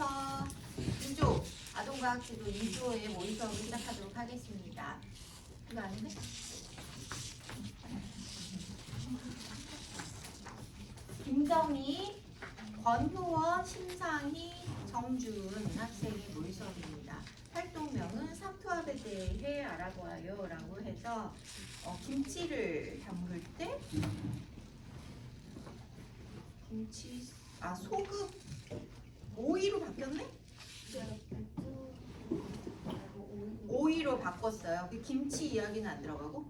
지금부터 2조 아동과학지도 2조의 모의 수업을 시작하도록 하겠습니다. 이거 아닌데? 김정희, 권효원, 심상희, 정준 학생의 모의 수업입니다. 활동명은 삼투압에 대해 알아보아요 라고 해서 김치를 담글 때 소금 오이로 바뀌었네? 오이로 바꿨어요. 그 김치 이야기는 안 들어가고?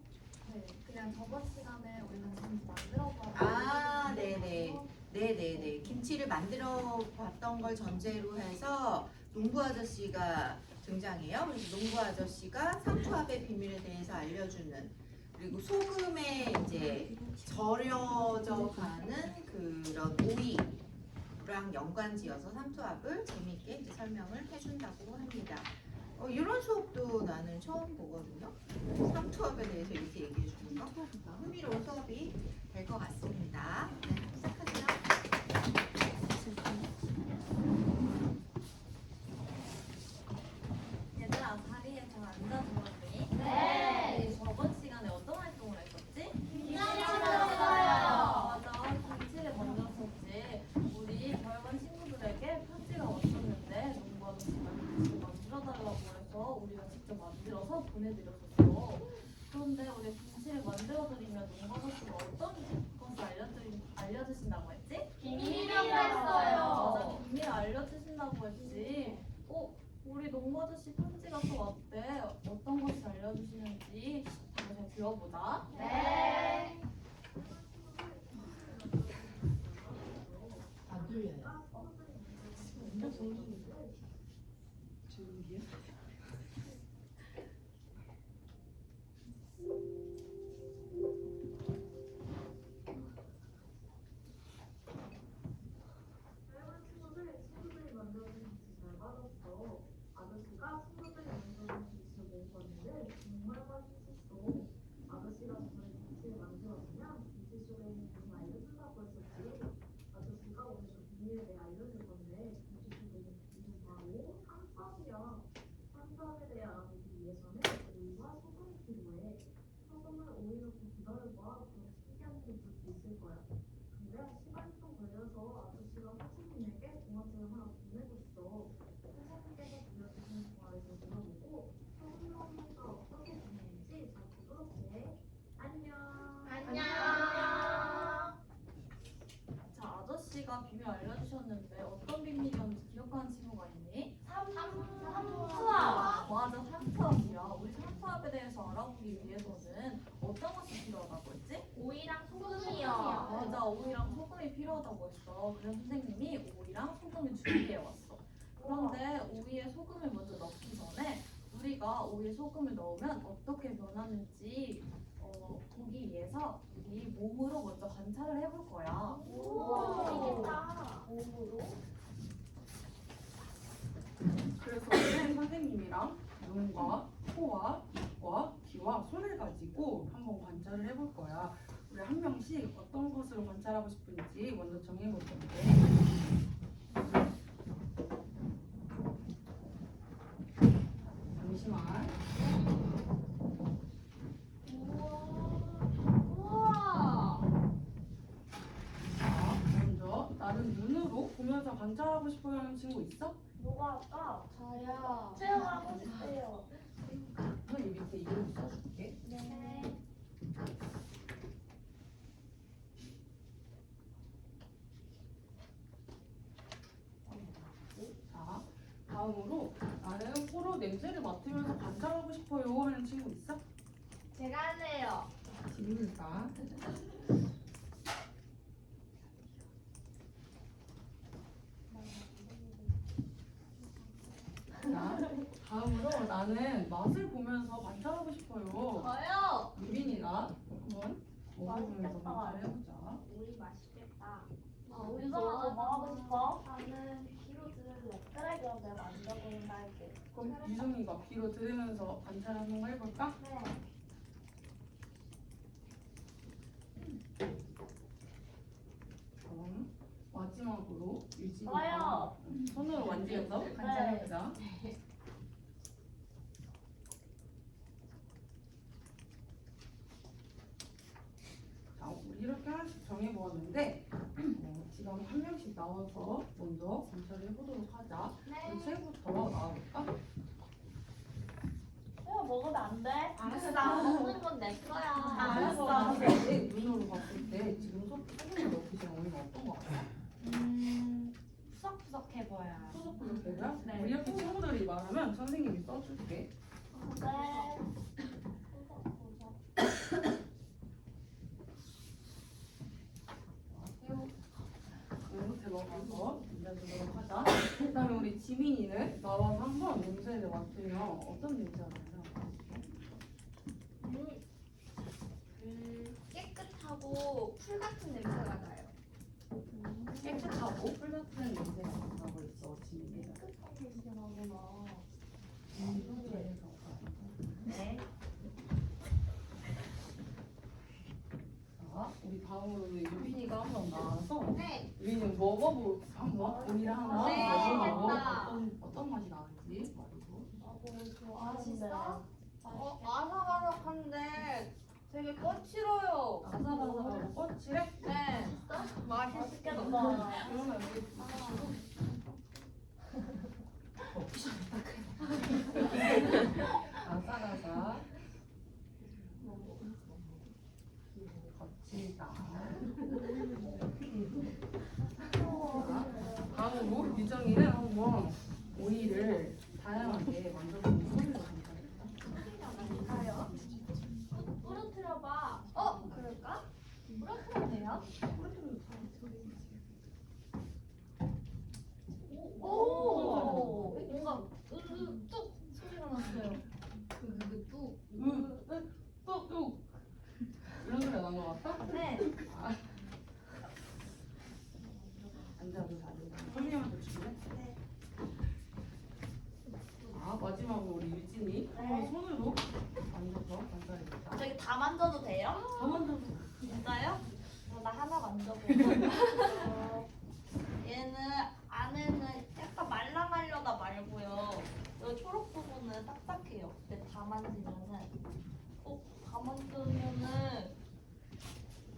네, 그냥 저번 시간에 우리가 김치 만들어서 네네네. 김치를 만들어 봤던 걸 전제로 해서 농부 아저씨가 등장해요. 그래서 농부 아저씨가 삼투압의 비밀에 대해서 알려주는, 그리고 소금에 이제 절여져 가는 그런 오이랑 연관지어서 삼투압을 재미있게 이제 설명을 해준다고 합니다. 이런 수업도 나는 처음 보거든요. 삼투압에 대해서 이렇게 얘기해 주는 거 흥미로운 수업이 될 것 같습니다. 네, 시작하세요. 얘들아 자리에 잘 앉아주었니? 네. 우리 저번 시간에 어떤 활동을 했었지? 김치 만들었어요. 맞아, 김치를 만들었었지. 우리 별반 친구들에게 편지가 왔었는데 농부 아저씨가 김치를 만들어달라고 해서 우리가 직접 만들어서 보내드렸었어. 그런데 우리 김치를 만들어드리면 농부 아저씨가 어떤 것을 알려주신다고 했지? 비밀이라고 맞아, 했어요. 비밀 알려주신다고 했지. 우리 농부 아저씨 편지가 또 왔대. 어떤 것을 알려주시는지 한번 잘 들어보자. 네. 안 들려요. 조용히요? 다양한 친구들이 만들어준 김치 잘 받았어. 아저씨가 친구들이 만들어준 김치를 먹어봤는데 정말 맛있었어. 아저씨가 저번에 김치를 만들었으면 김치 속에 있는 비밀을 알려준다고 했었지. 아저씨가 오늘 그 비밀에 대해 알려줄 건데 김치 속에 있는 비밀은 바로 삼투압이야. 삼투압에 대해 알아보기 위해서는 오이와 소금이 필요해. 소금을 오이 넣고 기다려봐. 그럼 신기한 게 볼 수 있을 거야. 근데 시간이 좀 걸려서 아저씨가 선생님에게 동화책을 하나 보내줬어. 선생님께서 들려주신 동화를 좀 들어보고 소금 넣으니까 어떻게 보내는지 잘 보도록 해. 안녕. 안녕. 자, 아저씨가 비밀 알려주셨는데 어떤 비밀이었는지 기억하는 친구가 있니? 삼투압. 맞아, 삼투압이야. 우리 삼투압에 대해서 알아보기 위해서는 어떤 것이 필요하다고 했지? 오이랑 소금이요. 맞아, 오이랑 소금이 필요하다고 했어. 그래서 선생님이 오이랑 소금을 준비해 왔어. 그런데 오이에 소금을 먼저 넣기 전에 우리가 오이에 소금을 넣으면 어떻게 변하는지 보기 위해서 우리 몸으로 먼저 관찰을 해볼 거야. 재밌겠다. 그래서 오늘 선생님이랑 눈과 코와 입과 귀와 손을 가지고 한번 관찰을 해볼 거야. 우리 한 명씩 어떤 것으로 관찰하고 싶은지 먼저 정해볼 건데. 잠시만. 우와. 자, 먼저 나는 눈으로 보면서 관찰하고 싶어 하는 친구 있어? 누가 할까? 저요. 체험하고 싶어요. 너 여기 밑에 이름 써줄게. 네. 자, 다음으로 나는 코로 냄새를 맡으면서 관찰하고 싶어요 하는 친구 있어? 제가 할래요. 지금이니까. 자, 다음으로 나는 맛을 보면서 관찰하고 싶어요. 저요. 유빈이가 한번 먹어보면서 맛있겠다. 관찰해보자. 오이 맛있겠다. 유성아, 뭐 하고 싶어? 나는 귀로 들을래. 그래, 그럼 내가 만져보는 할게. 그럼 유성이가 귀로 들으면서 관찰 한번 해볼까? 네. 그럼 마지막 마지막으로 유진이가 좋아요. 손으로 만지면서 관찰해보자. 자, 우리 이렇게 하나씩 정해보았는데 지금 한 명씩 나와서 먼저 관찰을 해보도록 하자. 우리 채부터 나와볼까? 이거 먹으면 안 돼. 알았어. 먹는 건 내 거야. 알았어. 내 눈으로 봤을 때 지금 소금을 넣기시는 우리가 어떤 거 같아? 푸석푸석해 보여. 소속부로 되고요? 네. 우리 이렇게 친구들이 말하면 선생님이 써줄게. 네. 새우 들어가서 만져주도록 하자. 그다음에 우리 지민이는 나와서 한번 냄새를 맡으면 어떤 냄새가 나요? 깨끗하고 풀 같은 냄새가 나요. 깨끗하고 풀 같은 냄새가 나고 있어 지민이는. 깨끗한 냄새 나구나. 네. 네. 자, 우리 다음으로 유빈이가 한번 나와서 네. 유빈이 먹어보 한번 오이를 하나 네, 먹어보고 알겠다. 어떤 맛이 나는지 말이고. 맛있어? 아삭아삭한데 되게 거칠어요. 아삭아삭하고 껍질에 네. 맛있겠다. 그러면 우리 아삭아삭 거칠다. 다음으로 유정이는 한번 오이를 다양하게 만들어보는 소리를 감사합니다. 가요. 부러뜨려봐. 그럴까? 부러뜨리면 돼요? 오! 뭔가 뚝 소리가 났어요. 뚝. 뚝뚝 이런 소리가 난 것 같아? 네. 앉아도 잘해. 선생님한테 줄래? 네. 자, 마지막으로 우리 유진이 한번 손으로 만져서 관찰해보자. 저기 다 만져도 돼요? 다 만져서. 진짜요? 나 하나 만져보고. 얘는 안에는 약간 말랑하려다 말고요. 여기 초록 부분은 딱딱해요. 근데 다 만지면은 다 만지면은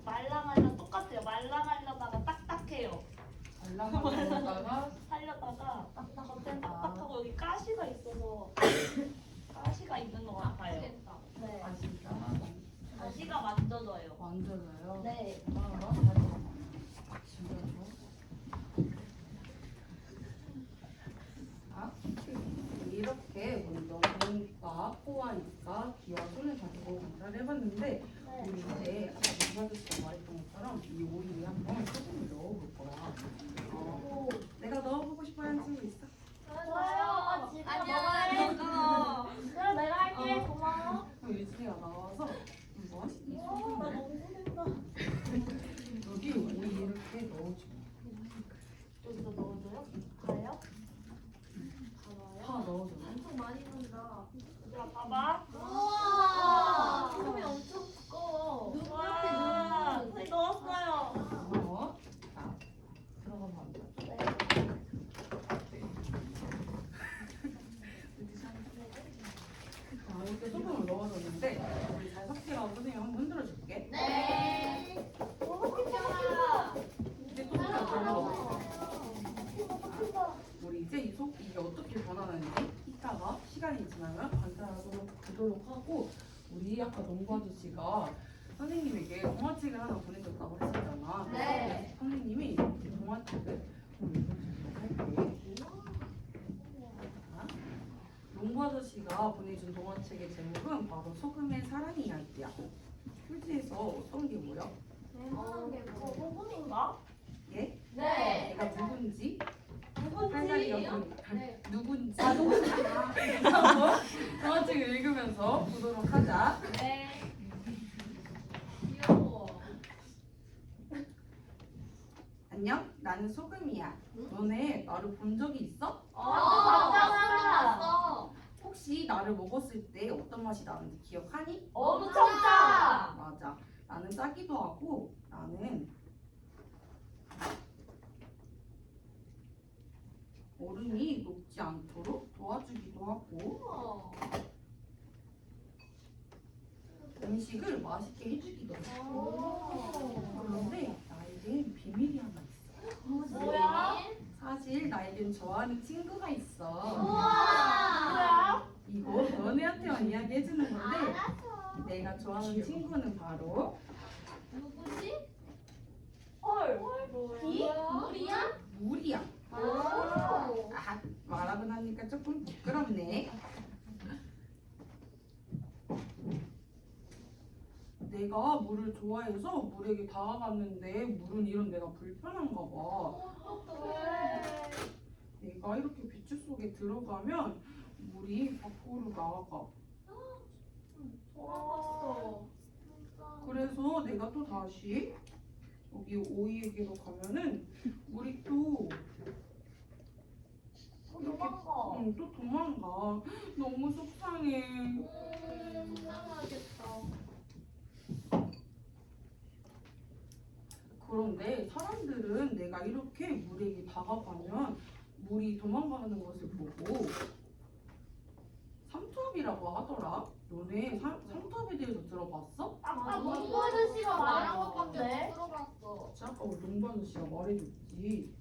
말랑하려 똑같아요. 말랑하려다가 딱딱해요. 말랑말랑하다가 하려다가 겉엔 딱딱하고 여기 가시가 있어서 가시가 있는 것 같아요. 네. 아시다. 가시가 만져져요. 만져져요. 네. 이렇게 먼저 눈과 코와 입과 귀와 손을 가지고 관찰을 해봤는데 우리 이제 아까 문화교수가 말했던 것처럼 이 오이에 한번 소금을 넣어볼 거야. 내가 넣어보고 싶어하는 친구 있어? 좋아요. 아니야. 그럼 내가 할게. 고마워. 그럼 유진이가 나와서 한번 이 나 소금을 너무 고생다. 여기 오이 이렇게 넣어줘. 여기다 넣어줘요? 가요? 다 넣어줘. 엄청 많이 넣는다. 자, 봐봐. 우와. 소금이 엄청 두꺼워. 와, 네, 넣었어요. 고마워. 자, 들어가면 안 돼. 자, 이렇게 소금을 넣어줬는데 우리 잘 섞이라고 선생님이 한번 흔들어줄게. 네. 이제 또 소금을 더 넣어볼게. 우리 이제 이게 어떻게 변하는지 이따가 시간이 지나면 관찰하도록 하고 우리 아까 농구 아저씨가 선생님에게 동화책을 하나 보내줬다고 했었잖아. 네. 그래서 선생님이 동화책을 할게. 농구 아저씨가 보내준 동화책의 제목은 바로 소금의 사랑 이야기야. 표지에서 어떤 게 보여? 소금인가? 얘? 네. 얘가 누군지? 누군지? 누군지? 한번 동화책을 읽으면서 보도록 하자. 네. 귀여워. 안녕, 나는 소금이야. 너네 나를 본 적이 있어? 맞아. 혹시 나를 먹었을 때 어떤 맛이 나는지 기억하니? 엄청 짜. 맞아. 나는 짜기도 하고 나는 얼음이 녹지 않도록 도와주기도 하고 음식을 맛있게 해주기도 하고. 그런데 나에겐 비밀이 하나 있어. 뭐야? 사실 나에겐 좋아하는 친구가 있어. 뭐야? 이거 너네한테만 이야기해주는 건데 내가 좋아하는 친구는 바로 누구지? 헐. 뭐야? 물이야. 아. 아, 말하고 나니까 조금 부끄럽네. 내가 물을 좋아해서 물에게 다가갔는데 물은 이런 내가 불편한가 봐. 내가 이렇게 비추 속에 들어가면 물이 밖으로 나가. 돌아갔어. 그래서 내가 또 다시 여기 오이에게로 가면은 물이 또 도망가. 또 도망가. 너무 속상해. 속상하겠다. 그런데 사람들은 내가 이렇게 물에게 다가가면 물이 도망가는 것을 보고 삼투압이라고 하더라. 너네 삼투압에 대해서 들어봤어? 아까 농구 아저씨가 말한 것 같은데. 들어봤어. 아까 우리 농부 아저씨가 말해줬지.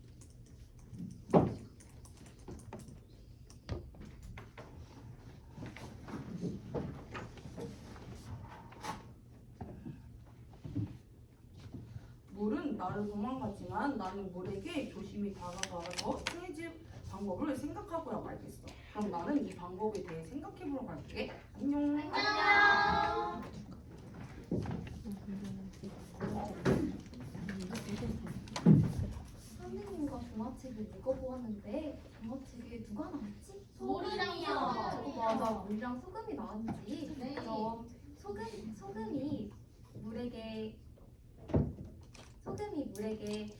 물은 나를 도망가지만 나는 물에게 조심히 다가가서 친해질 방법을 생각하고야 말겠어. 그럼 나는 이 방법에 대해 생각해보러 갈게. 안녕. 안녕. 선생님과 동화책을 읽어보았는데 동화책에 누가 나왔지? 물이랑요. 맞아, 물이랑 소금이 나왔지. 네. 그럼 소금이 물에게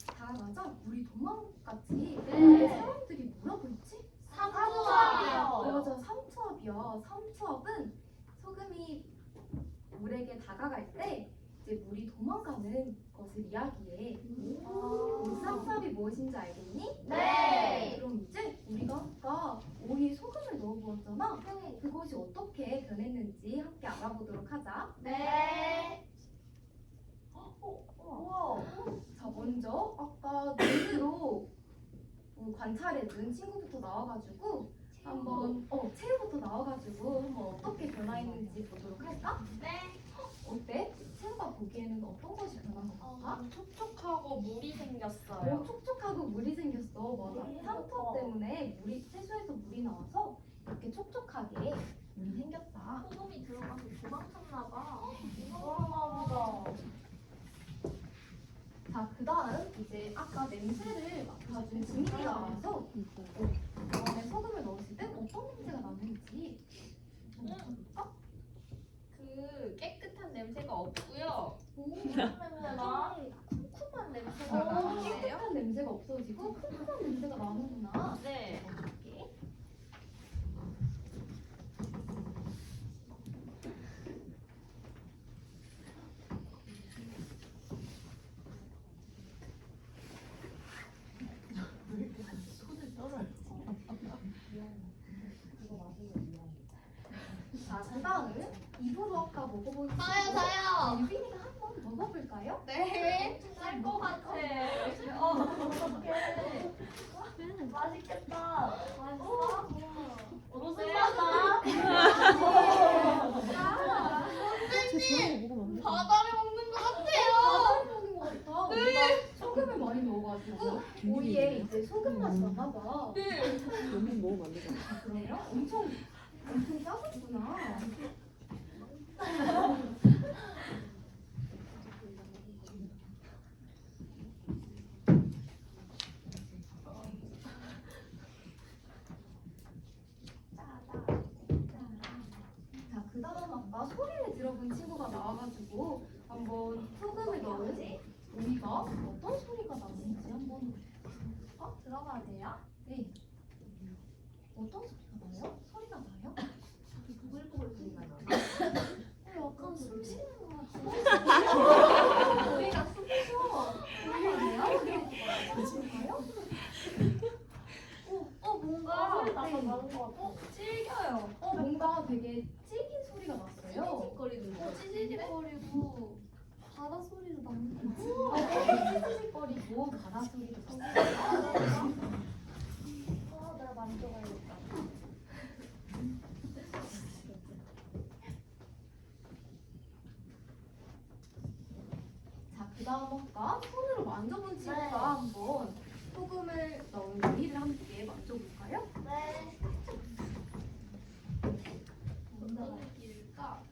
다가가자 물이 도망갔지. 근데 사람들이 뭐라고 했지? 삼투압이요. 맞아, 삼투압이야. 삼투압은 소금이 물에게 다가갈 때 이제 물이 도망가는 것을 이야기해. 삼투압이 무엇인지 알겠니? 네. 그럼 이제 우리가 아까 오이에 소금을 넣어보았잖아. 그것이 어떻게 변했는지 함께 알아보도록 하자. 네. 우와. 자, 먼저 아까 눈으로 관찰해준 친구부터 나와가지고 한번 채우부터 나와가지고 한번 어떻게 변화했는지 보도록 할까? 네. 어때? 채우가 보기에는 어떤 것이 변한 것 같아? 촉촉하고 물이 생겼어요. 촉촉하고 물이 생겼어. 맞아. 네. 삼투압 때문에 채소에서 물이 나와서 이렇게 촉촉하게 물이 생겼다. 소금이 들어가서 도망쳤나 봐. 그런가 보다. 자, 그 다음 이제 아까 냄새를 맡아준 지민이가 나와서 그다음에 소금을 넣었을 때 어떤 냄새가 나는지 맡아볼까? 그 깨끗한 냄새가 없고요. 냄새나. 쿰쿰한 냄새가 나는데요. 깨끗한 냄새가 없어지고 쿰쿰한 냄새가 나는구나. 네. 이렇게. 자, 그 다음 입으로 아까 먹어본 저요. 유빈이가 한번 먹어볼까요? 네. 쌀것 같아. 어떡해. 맛있겠다. 맛있어? 무슨 맛아? 선생님, 바다를 먹는 것 같아요. 먹는 것 같아. 우리가 소금을 많이 넣어가지고 오이에 이제 소금 맛이 나나 봐. 너무 먹으면 안 되잖아. 그래요? 엄청 짜겠구나. 자, 그 다음 아까 소리를 들어본 친구가 나와가지고 한번 소금을 넣은 오이가 어떤 소리가 나는지 한번 들어가야 돼요? 네. 어떤 소리가 나요? 소리가 나요? 부글부글 소리가 나. 약간 숨 쉬는 것 같아요. 우리가 숨 쉬어. 아니에요? 그런가요? 바다 소리도 너무 시시거리고 바다 소리도 들려요. 내가 만져봐야겠다. 자, 그 다음 아까 손으로 만져본 친구가 한번 소금을 넣은 요리를 함께 만져볼까요? 네. 어떤 느낌일까?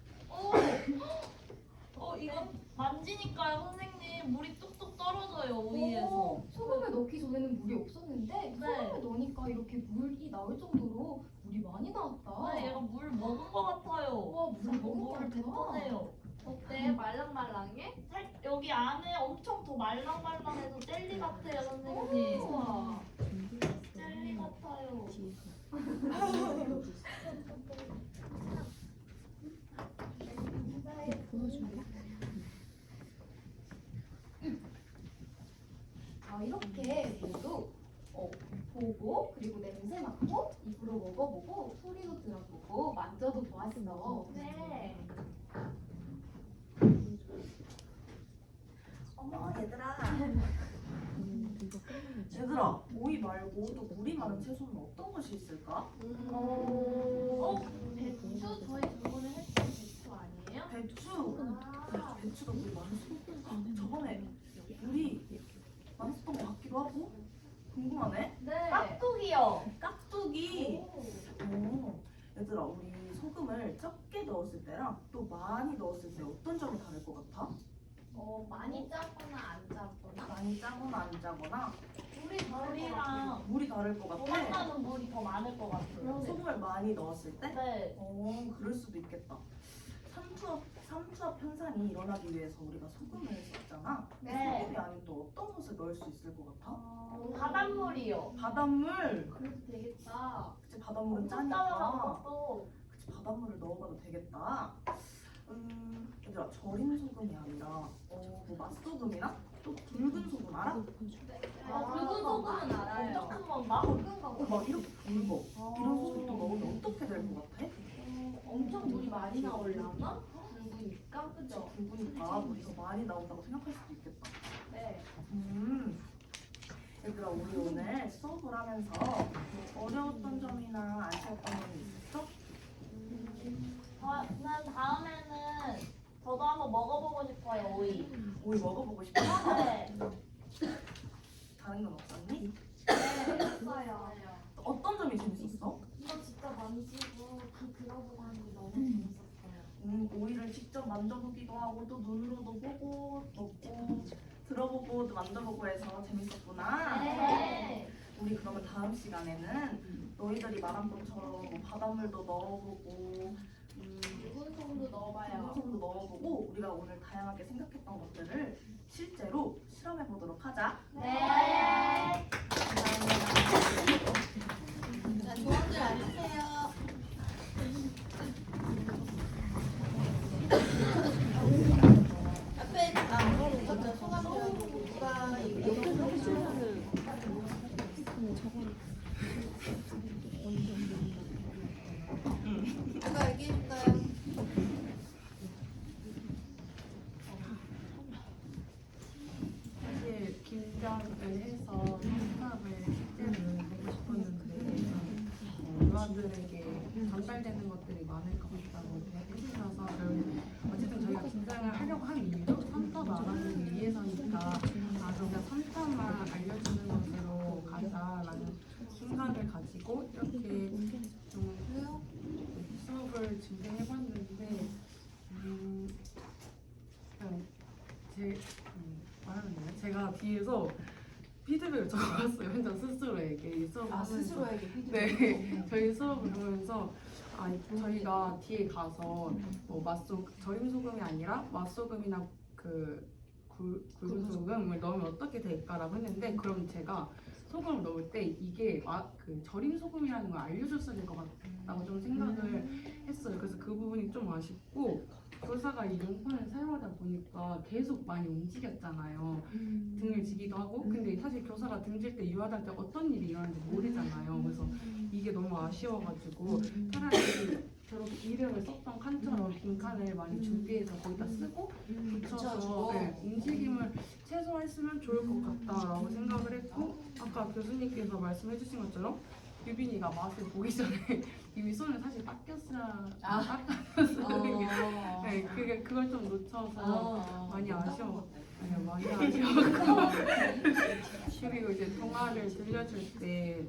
이거 만지니까요, 선생님. 물이 뚝뚝 떨어져요, 위에서. 소금을 넣기 전에는 물이 없었는데 네. 소금을 넣으니까 이렇게 물이 나올 정도로 물이 많이 나왔다. 네, 얘가 물 먹은 것 같아요. 와, 물 먹은 것 물을 같아. 뱉어내요. 어때? 말랑말랑해? 여기 안에 엄청 더 말랑말랑해서 젤리 같아요, 선생님. 우와. 젤리 같아요. 자, 이렇게 모두 보고 그리고 냄새 맡고 입으로 먹어보고 소리도 들어보고 만져도 보았어. 네. 어머 얘들아 오이 말고 또 물이 많은 채소는 어떤 것이 있을까? 배추 저희 저번에 했던 배추 아니에요? 배추가 물이 많았어. 저번에 물이 많았던 것 같기도 하고 궁금하네. 네. 깍두기요. 깍두기. 얘들아 우리 소금을 적게 넣었을 때랑 또 많이 넣었을 때 어떤 점이 다를 것 같아? 많이 짜거나 안 짜거나 많이 짜거나 안 짜거나 물이랑 물이 다를 것 같아. 도망가는 물이 더 많을 것 같아요. 소금을 많이 넣었을 때? 네. 그럴 수도 있겠다. 삼투압 현상이 일어나기 위해서 우리가 소금을 썼잖아. 네. 소금이 아닌 또 어떤 것을 넣을 수 있을 것 같아? 바닷물이요. 바닷물. 그래도 되겠다. 그치 바닷물은 짜면 짜니까. 또 그치 바닷물을 넣어봐도 되겠다. 얘들아 절인 소금이 아니라 뭐 맛소금이나 또 굵은 소금 알아? 굵은 소금은 알아요. 엄청 큰 건가? 굵은 거 막 이렇게 굵어. 이런 소금 또 넣으면 어떻게 될 것 같아? 엄청 물이 많이 나오려나? 굵으니까 그죠? 굵으니까 물이 더 많이 나온다고 생각할 수도 있겠다. 네. 얘들아 우리 오늘 수업을 하면서 어려웠던 점이나 아쉬웠던 점이 있었어? 저는 다음에는 저도 한번 먹어보고 싶어요, 오이. 오이 먹어보고 싶어? 네. 다른 건 없었니? 했어요. 어떤 점이 재밌었어? 이거 진짜 만지고 그 들어보고 하는 게 너무 재밌었어요. 오이를 직접 만져보기도 하고 또 눈으로도 보고 먹고 들어보고 또 만져보고 해서 재밌었구나. 네. 우리 그러면 다음 시간에는 너희들이 말한 것처럼 뭐 바닷물도 넣어보고 굵은 소금도 넣어봐요. 굵은 소금도 넣어보고 우리가 오늘 다양하게 생각했던 것들을 실제로 실험해보도록 하자. 네. 자, 조원들 앉으세요. 앞에 먼저 소감을 누가 얘기해? 누가 얘기해줄까요? 사실 긴장을 해서 상담을 실제로 보고 싶었는데 유아들에게 전달되는 것들이 많을 것 같다고 해주셔서 어쨌든 저희가 긴장을 하려고 한 이유도 상담 알아보기 위해서니까 저희가 상담만 알려주는 것으로 가자라는 생각을 가지고 이렇게 좀 수업을 준비해봤는데 그냥 말하면 되나요? 제가 뒤에서 피드백을 적어봤어요. 혼자 스스로에게 이 수업을 하면서. 스스로에게 네, 저희 수업을 보면서 저희가 뒤에 가서 뭐 절임 소금이 아니라 맛소금이나 굵은 소금을 넣으면 어떻게 될까라고 했는데 그럼 제가 소금을 넣을 때 이게 절임 소금이라는 걸 알려줬어야 될 것 같다고 좀 생각을 했어요. 그래서 그 부분이 좀 아쉽고 교사가 이 용판을 사용하다 보니까 계속 많이 움직였잖아요. 등을 지기도 하고 근데 사실 교사가 등질 때 유아들 때 어떤 일이 일어나는지 모르잖아요. 그래서 이게 너무 아쉬워가지고 차라리 저렇게 이름을 썼던 칸처럼 빈칸을 많이 준비해서 거기다 쓰고 붙여서 붙여주고. 움직임을 최소화했으면 좋을 것 같다라고 생각을 했고 아까 교수님께서 말씀해주신 것처럼 유빈이가 맛을 보기 전에 이미 손을 사실 닦였어야 닦았는 게 네, 그걸 좀 놓쳐서 많이 아쉬워. 네, 많이 아쉬웠고 그리고 이제 동화를 들려줄 때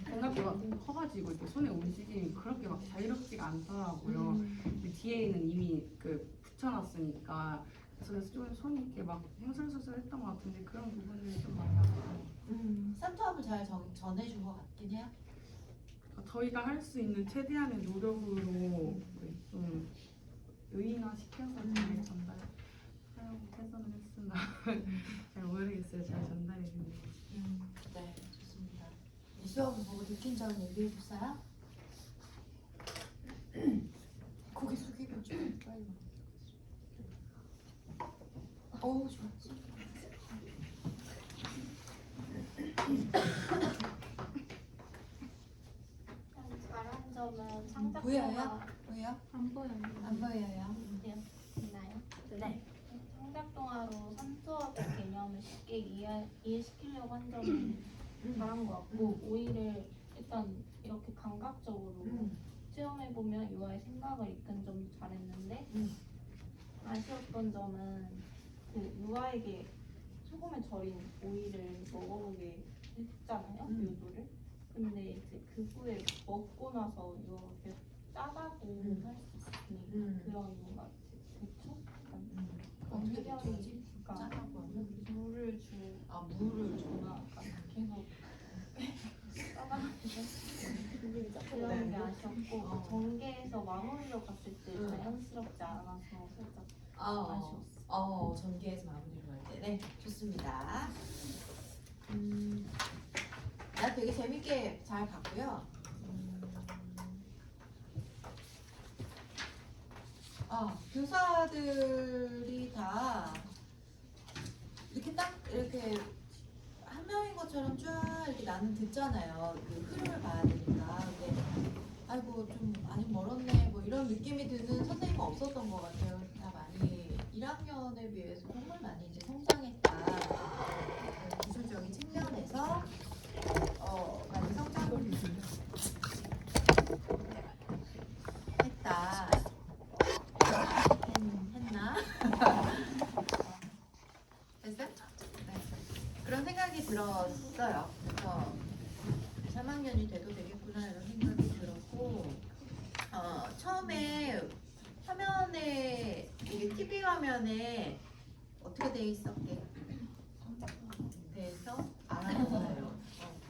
생각보다 커가지고 이렇게 손의 움직임이 그렇게 막 자유롭지가 않더라고요. 근데 뒤에는 이미 그 붙여놨으니까 그래서 좀 손이 이렇게 막 횡설수설했던 것 같은데 그런 부분들이 좀 많이 아쉬워요. 산투압을 잘 전해준 것 같긴 해요. 저희가 할 수 있는 최대한의 노력으로 네, 좀 의인화시켜서 잘 전달하려고 최선을 했으나 잘 모르겠어요. 잘 전달했는데. 네, 좋습니다. 이 수업을 보고 느낀 점을 얘기해 주세요. 고개 숙이고 좀 빨리. 어우 좋아. 잘한 점은 창작 보여요? 동화 보여요? 안 보여요. 안 보여요. 있나요? 네. 창작 동화로 산투압의 개념을 쉽게 이해시키려고 한 점은 잘한 것 같고 오히려 일단 이렇게 감각적으로 체험해보면 유아의 생각을 이끈 점도 잘했는데 아쉬웠던 점은 그 유아에게 소금에 절인 오이를 먹어보게 했잖아요. 요도를. 근데 이제 그 후에 먹고 나서 유아가 계속 짜다고 할 수 있으니 그런 뭔가 대처? 어떻게 대처하지? 그러니까 짜다고 하면? 물을 물을 주거나 계속 짜다고 그런 게 아쉬웠고 전개에서 마무리로 갔을 때 자연스럽지 않아서 살짝 아쉬웠어. 전개에서 마무리로 할 때. 네, 좋습니다. 나 되게 재밌게 잘 봤고요. 교사들이 다 이렇게 딱 이렇게 한 명인 것처럼 쫙 이렇게 나는 듣잖아요. 그 흐름을 봐야 되니까. 근데 아이고 좀 아직 멀었네 뭐 이런 느낌이 드는 선생님은 없었던 것 같아요. 다 많이 1학년에 비해서 정말 많이 이제 성장했다. 기술적인 측면에서 많이 성장을 했다. 했나? 됐어요? 네. 그런 생각이 들었어요. 그래서 3학년이 돼도 되겠구나 이런 생각이 들었고 처음에 화면에 이게 TV 화면에 어떻게 돼 있었게? 돼서 알아봤어요.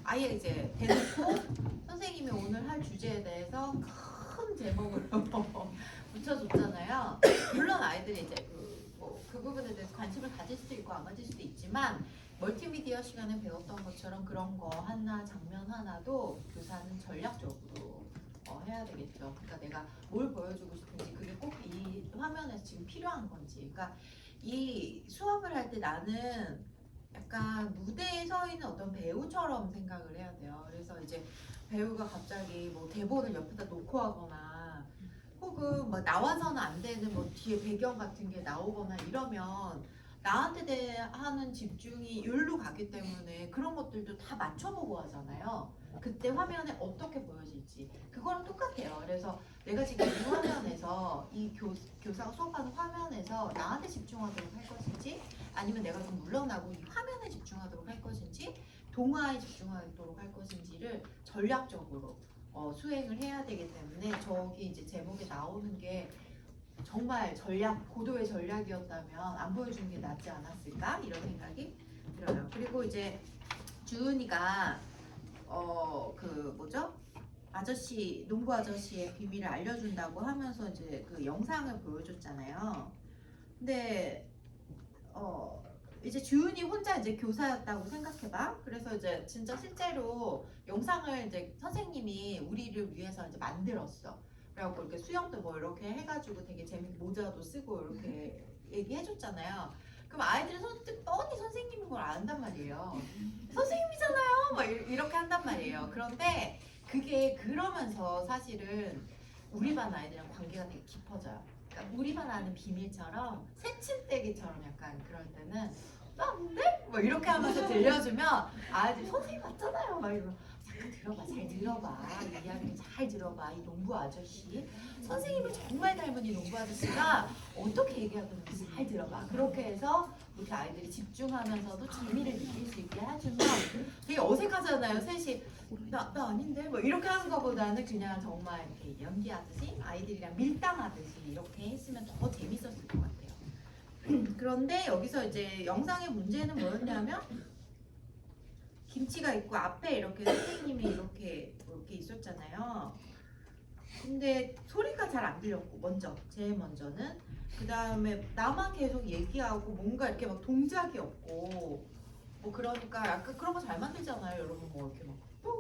아예 이제 대놓고 선생님이 오늘 할 주제에 대해서 큰 제목으로 붙여줬잖아요. 물론 아이들이 이제 그 부분에 대해서 관심을 가질 수도 있고 안 가질 수도 있지만 멀티미디어 시간에 배웠던 것처럼 그런 거 하나 장면 하나도 교사는 전략적으로 해야 되겠죠. 그러니까 내가 뭘 보여주고 싶은지 그게 꼭 이 화면에서 지금 필요한 건지. 그러니까 이 수업을 할 때 나는 약간 무대에 서 있는 어떤 배우처럼 생각을 해야 돼요. 그래서 이제 배우가 갑자기 뭐 대본을 옆에다 놓고 하거나 혹은 뭐 나와서는 안 되는 뭐 뒤에 배경 같은 게 나오거나 이러면 나한테 대한 집중이 여기로 가기 때문에 그런 것들도 다 맞춰보고 하잖아요. 그때 화면에 어떻게 보여질지 그거랑 똑같아요. 그래서 내가 지금 이 화면에서 이 교사가 수업하는 화면에서 나한테 집중하도록 할 것인지 아니면 내가 좀 물러나고 이 화면에 집중하도록 할 것인지 동화에 집중하도록 할 것인지를 전략적으로 수행을 해야 되기 때문에 저기 이제 제목에 나오는 게 정말 고도의 전략이었다면 안 보여주는 게 낫지 않았을까 이런 생각이 들어요. 그리고 이제 주은이가 그 뭐죠? 농부 아저씨의 비밀을 알려준다고 하면서 이제 그 영상을 보여줬잖아요. 근데 이제 주은이 혼자 이제 교사였다고 생각해봐. 그래서 이제 진짜 실제로 영상을 이제 선생님이 우리를 위해서 이제 만들었어. 그래갖고 이렇게 수영도 뭐 이렇게 해가지고 되게 재밌게 모자도 쓰고 이렇게 얘기해줬잖아요. 그럼 아이들은 뻔히 선생님인 걸 안단 말이에요. 선생님이잖아요. 막 이렇게 한단 말이에요. 그런데 그게 그러면서 사실은 우리 반 아이들이랑 관계가 되게 깊어져요. 그러니까 우리 반 아는 비밀처럼 새침대기처럼 약간 그럴 때는 나 뭔데? 뭐 이렇게 하면서 들려주면 아이들이 선생님 맞잖아요. 막 이러면 잠깐 들어봐, 잘 들어봐. 이 이야기를 잘 들어봐. 이 농부 아저씨 선생님을 정말 닮은 이 농부 아저씨가 어떻게 얘기하고 있는지 잘 들어봐. 그렇게 해서 이렇게 아이들이 집중하면서도 재미를 느낄 수 있게 해주면 되게 어색하잖아요. 셋이 나 아닌데? 뭐 이렇게 하는 것보다는 그냥 정말 이렇게 연기하듯이 아이들이랑 밀당하듯이 이렇게 했으면 더 재밌었을 것 같아요. 그런데 여기서 이제 영상의 문제는 뭐였냐면 김치가 있고 앞에 이렇게 선생님이 이렇게 있었잖아요. 근데 소리가 잘 안 들렸고 제일 먼저는 그 다음에 나만 계속 얘기하고 뭔가 이렇게 막 동작이 없고 뭐 그러니까 약간 그런 거 잘 만들잖아요. 여러분 뭐 이렇게 막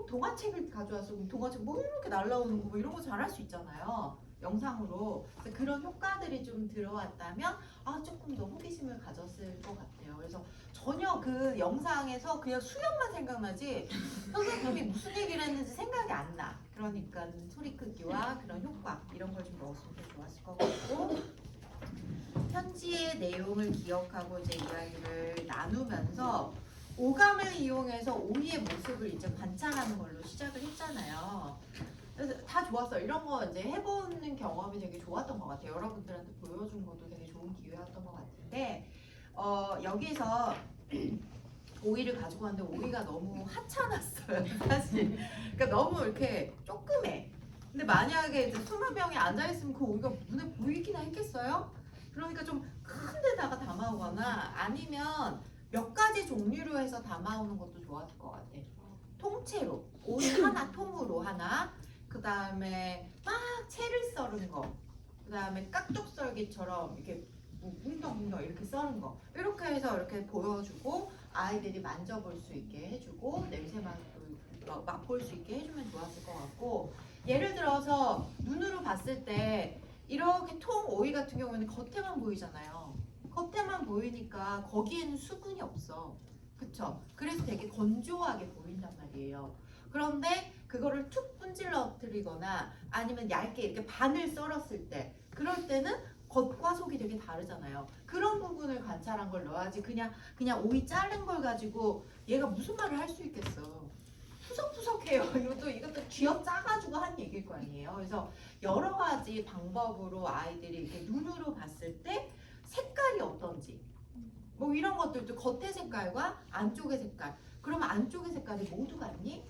동화책을 가져와서 동화책 뭐 이렇게 날라오는 거 뭐 이런 거 잘 할 수 있잖아요. 영상으로. 그래서 그런 효과들이 좀 들어왔다면 조금 더 호기심을 가졌을 것 같아요. 그래서 전혀 그 영상에서 그냥 수영만 생각나지 선생님이 무슨 얘기를 했는지 생각이 안 나. 그러니까 소리 크기와 그런 효과 이런 걸 좀 넣었으면 더 좋았을 것 같고 편지의 내용을 기억하고 이제 이야기를 나누면서 오감을 이용해서 오이의 모습을 이제 관찰하는 걸로 시작을 했잖아요. 그래서 다 좋았어요. 이런 거 이제 해보는 경험이 되게 좋았던 것 같아요. 여러분들한테 보여준 것도 되게 좋은 기회였던 것 같은데 여기서 오이를 가지고 왔는데 오이가 너무 하찮았어요. 사실. 그러니까 너무 이렇게 조그매. 근데 만약에 이제 20명이 앉아있으면 그 오이가 눈에 보이기나 했겠어요? 그러니까 좀 큰 데다가 담아오거나 아니면 몇 가지 종류로 해서 담아오는 것도 좋았을 것 같아. 통째로 오이 하나 통으로 하나 그 다음에 막 채를 썰은 거 그 다음에 깍둑썰기처럼 이렇게 뭉덩뭉덩 이렇게 썰은 거 이렇게 해서 이렇게 보여주고 아이들이 만져볼 수 있게 해주고 냄새 맛볼 수 있게 해주면 좋았을 것 같고 예를 들어서 눈으로 봤을 때 이렇게 통 오이 같은 경우에는 겉에만 보이잖아요. 겉에만 보이니까 거기에는 수분이 없어. 그쵸? 그래서 되게 건조하게 보인단 말이에요. 그런데 그거를 툭 분질러뜨리거나 아니면 얇게 이렇게 반을 썰었을 때 그럴 때는 겉과 속이 되게 다르잖아요. 그런 부분을 관찰한 걸 넣어야지 그냥 오이 자른 걸 가지고 얘가 무슨 말을 할 수 있겠어. 푸석푸석해요. 이것도 쥐어 짜가지고 한 얘기일 거 아니에요. 그래서 여러 가지 방법으로 아이들이 이렇게 눈으로 봤을 때 색깔이 어떤지 뭐 이런 것들도 겉의 색깔과 안쪽의 색깔 그러면 안쪽의 색깔이 모두 같니?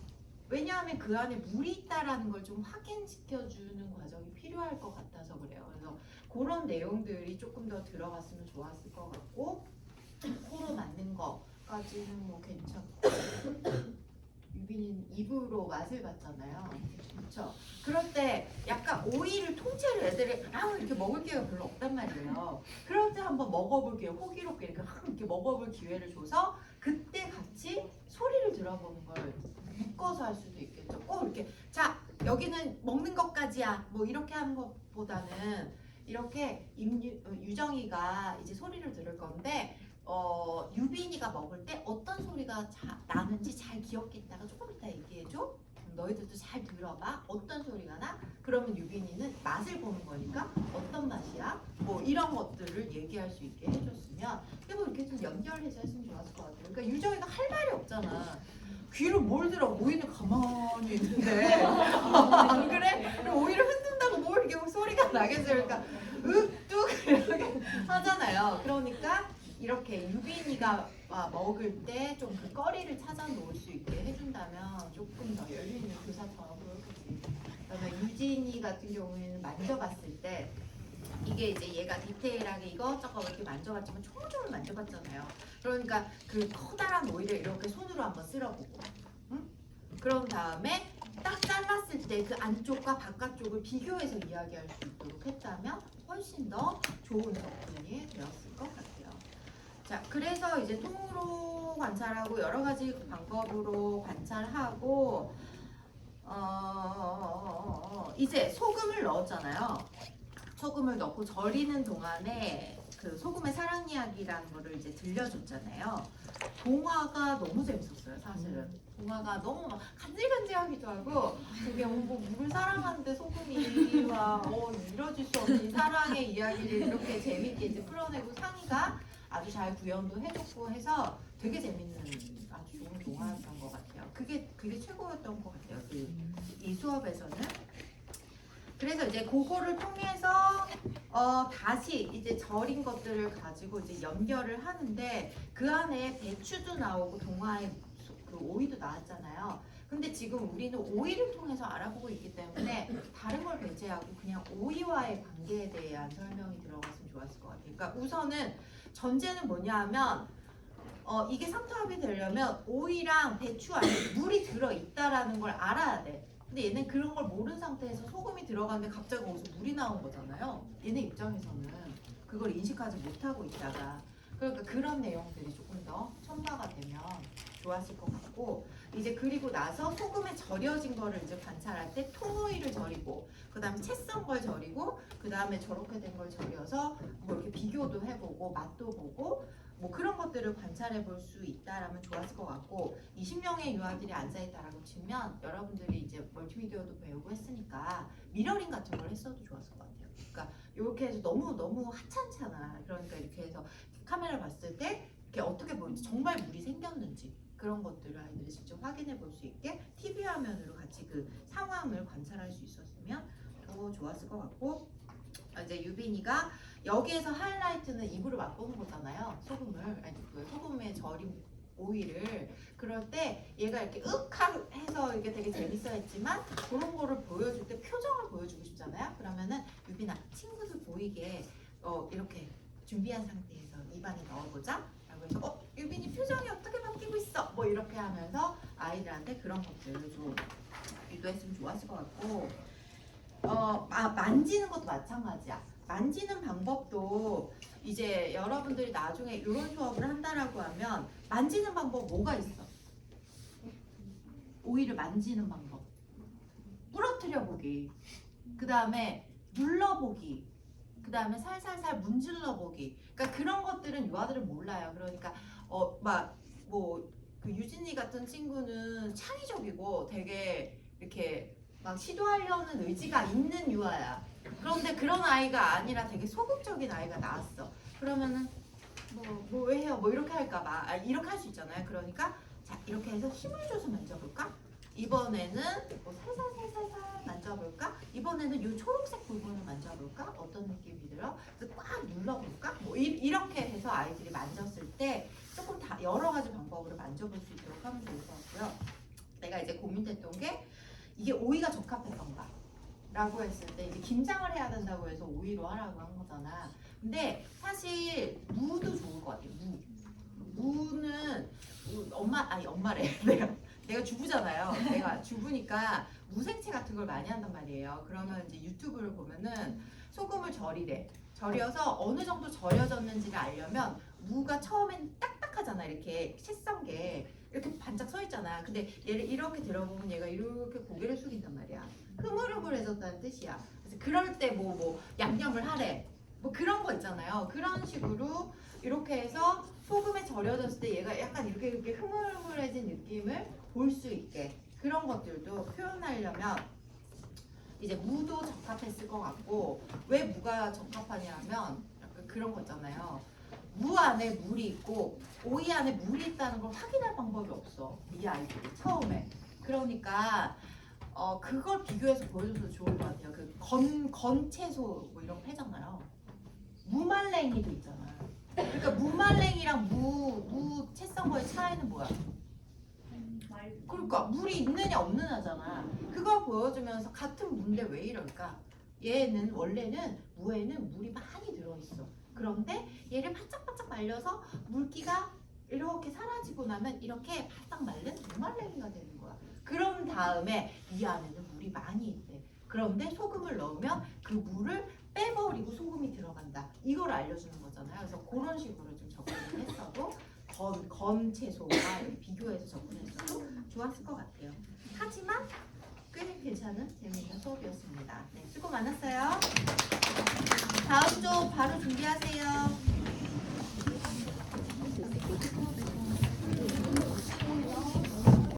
왜냐하면 그 안에 물이 있다라는 걸 좀 확인시켜주는 과정이 필요할 것 같아서 그래요. 그래서 그런 내용들이 조금 더 들어갔으면 좋았을 것 같고 코로 맞는 거까지는 뭐 괜찮고 유빈이는 입으로 맛을 봤잖아요. 그렇죠? 그럴 때 약간 오이를 통째로 애들이 이렇게 먹을 기회가 별로 없단 말이에요. 그럴 때 한번 먹어볼 기회, 호기롭게 이렇게 먹어볼 기회를 줘서 그때 같이 소리를 들어보는 걸 묶어서 할 수도 있겠죠. 꼭 이렇게 자 여기는 먹는 것까지야 뭐 이렇게 하는 것보다는 이렇게 유정이가 이제 소리를 들을 건데 유빈이가 먹을 때 어떤 소리가 나는지 잘 기억했다가 조금 이따 얘기해줘. 너희들도 잘 들어봐. 어떤 소리가 나? 그러면 유빈이는 맛을 보는 거니까 어떤 맛이야? 뭐 이런 것들을 얘기할 수 있게 해줬으면 뭐 이렇게 좀 연결해서 했으면 좋았을 것 같아요. 그러니까 유정이가 할 말이 없잖아. 귀로 뭘 들어? 오이는 가만히 있는데 안 그래? 그리고 오이를 흔든다고 뭘 이렇게 소리가 나겠어요. 그러니까 윽뚝 이렇게 하잖아요. 그러니까 이렇게 유빈이가 먹을 때 좀 그 거리를 찾아 놓을 수 있게 해준다면 조금 더 열려있는 교사처럼 보였겠지. 그다음에 유진이 같은 경우에는 만져봤을 때 이게 이제 얘가 디테일하게 이것저것 이렇게 만져봤지만 총총을 만져봤잖아요. 그러니까 그 커다란 오이를 이렇게 손으로 한번 쓸어보고 그런 다음에 딱 잘랐을 때 그 안쪽과 바깥쪽을 비교해서 이야기할 수 있도록 했다면 훨씬 더 좋은 접근이 되었을 것 같아요. 자, 그래서 이제 통으로 관찰하고 여러 가지 방법으로 관찰하고 이제 소금을 넣었잖아요. 소금을 넣고 절이는 동안에 그 소금의 사랑 이야기라는 거를 이제 들려줬잖아요. 동화가 너무 재밌었어요, 사실은. 동화가 너무 막 간질간질하기도 하고, 그게 뭐 물을 사랑하는데 소금이 와 이뤄질 수 없는 이 사랑의 이야기를 이렇게 재밌게 이제 풀어내고 상희가 아주 잘 구현도 해줬고 해서 되게 재밌는 아주 좋은 동화였던 것 같아요. 그게 최고였던 것 같아요. 이 수업에서는. 그래서 이제 그거를 통해서 다시 이제 절인 것들을 가지고 이제 연결을 하는데 그 안에 배추도 나오고 동화에 그 오이도 나왔잖아요. 근데 지금 우리는 오이를 통해서 알아보고 있기 때문에 다른 걸 배제하고 그냥 오이와의 관계에 대한 설명이 들어갔으면 좋았을 것 같아요. 그러니까 우선은 전제는 뭐냐 하면 이게 삼투압이 되려면 오이랑 배추 안에 물이 들어있다라는 걸 알아야 돼. 근데 얘는 그런 걸 모르는 상태에서 소금이 들어갔는데 갑자기 거기서 물이 나온 거잖아요. 얘네 입장에서는 그걸 인식하지 못하고 있다가 그러니까 그런 내용들이 조금 더 첨가가 되면 좋았을 것 같고 이제 그리고 나서 소금에 절여진 거를 이제 관찰할 때 통오이를 절이고 그 다음에 채 썬 걸 절이고 그 다음에 저렇게 된 걸 절여서 뭐 이렇게 비교도 해보고 맛도 보고 뭐 그런 것들을 관찰해 볼 수 있다라면 좋았을 것 같고 20명의 유아들이 앉아있다라고 치면 여러분들이 이제 멀티미디어도 배우고 했으니까 미러링 같은 걸 했어도 좋았을 것 같아요. 그러니까 이렇게 해서 너무 하찮잖아. 그러니까 이렇게 해서 카메라 봤을 때 이렇게 어떻게 보이는지 정말 물이 생겼는지 그런 것들을 아이들이 직접 확인해 볼 수 있게 TV 화면으로 같이 그 상황을 관찰할 수 있었으면 더 좋았을 것 같고 이제 유빈이가 여기에서 하이라이트는 입으로 맛보는 거잖아요. 소금을 아니 그 소금에 절인 오이를 그럴 때 얘가 이렇게 윽 해서 이게 되게 재밌어했지만 그런 거를 보여줄 때 표정을 보여주고 싶잖아요. 그러면은 유빈아 친구들 보이게 이렇게 준비한 상태에서 입안에 넣어보자. 라고 해서 유빈이 표정이 어떻게 바뀌고 있어? 뭐 이렇게 하면서 아이들한테 그런 것들을 좀 유도했으면 좋았을 것 같고 만지는 것도 마찬가지야. 만지는 방법도 이제 여러분들이 나중에 이런 수업을 한다라고 하면 만지는 방법 뭐가 있어? 오이를 만지는 방법. 부러뜨려 보기. 그 다음에 눌러보기. 그 다음에 살살살 문질러 보기. 그러니까 그런 것들은 유아들은 몰라요. 그러니까 그 유진이 같은 친구는 창의적이고 되게 이렇게 막 시도하려는 의지가 있는 유아야. 그런데 그런 아이가 아니라 되게 소극적인 아이가 나왔어. 그러면은 뭐 왜 해요? 뭐 이렇게 할까봐 이렇게 할 수 있잖아요. 그러니까 자 이렇게 해서 힘을 줘서 만져볼까? 이번에는 뭐 살살 만져볼까? 이번에는 이 초록색 부분을 만져볼까? 어떤 느낌이 들어? 그래서 꽉 눌러볼까? 뭐 이렇게 해서 아이들이 만졌을 때 조금 다 여러 가지 방법으로 만져볼 수 있도록 하면 좋을 것 같고요. 내가 이제 고민됐던 게 이게 오이가 적합했던가? 라고 했을 때 이제 김장을 해야 된다고 해서 오이로 하라고 한 거잖아. 근데 사실 무도 좋을 것 같아요. 무는 엄마래. 내가 주부잖아요. 내가 주부니까 무생채 같은 걸 많이 한단 말이에요. 그러면 이제 유튜브를 보면은 소금을 절이래. 절여서 어느 정도 절여졌는지를 알려면 무가 처음엔 딱딱하잖아. 이렇게 채 썬 게 이렇게 반짝 서 있잖아. 근데 얘를 이렇게 들어보면 얘가 이렇게 고개를 숙인단 말이야. 흐물흐물해졌다는 뜻이야. 그래서 그럴 때 뭐 양념을 하래. 뭐 그런 거 있잖아요. 그런 식으로 이렇게 해서 소금에 절여졌을 때 얘가 약간 이렇게 흐물흐물해진 느낌을 볼 수 있게 그런 것들도 표현하려면 이제 무도 적합했을 것 같고 왜 무가 적합하냐면 약간 그런 거 있잖아요. 무 안에 물이 있고 오이 안에 물이 있다는 걸 확인할 방법이 없어. 이 아이들이 처음에. 그러니까 그걸 비교해서 보여줘도 좋을 것 같아요. 그 건채소 뭐 이런 거 패잖아요. 무말랭이도 있잖아. 그러니까 무말랭이랑 무 채 썬 거의 차이는 뭐야? 그러니까 물이 있느냐 없느냐잖아. 그걸 보여주면서 같은 무인데 왜 이럴까? 얘는 원래는 무에는 물이 많이 들어있어. 그런데 얘를 바짝바짝 말려서 물기가 이렇게 사라지고 나면 이렇게 바싹 말른 무말랭이가 되는 거야. 그런 다음에 이 안에는 물이 많이 있대. 그런데 소금을 넣으면 그 물을 빼버리고 소금이 들어간다. 이걸 알려주는 거잖아요. 그래서 그런 식으로 좀 접근을 했어도 건채소와 비교해서 접근했어도 좋았을 것 같아요. 하지만 꽤 괜찮은 재미있는 수업이었습니다. 네, 수고 많았어요. 다음 주 바로 준비하세요.